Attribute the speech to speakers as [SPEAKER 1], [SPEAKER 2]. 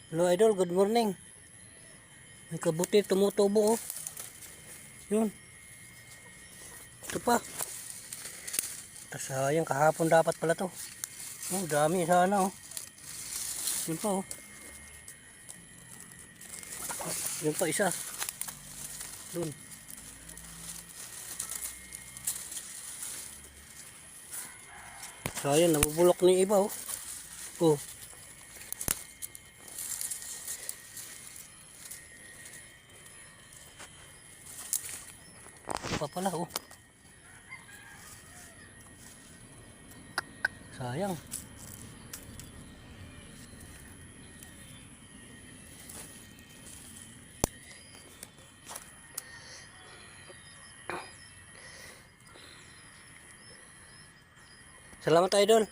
[SPEAKER 1] Hello idol, good morning. May kabuti tumutubo oh. Yun. Ito pa. Sayang kahapon dapat pala to. Oh, dami sana oh. Yun pa oh. Yun pa isa. Dun. Sayang nabubulok ni iba oh. Oh. Pa pala oh. Sayang. Salamat idol.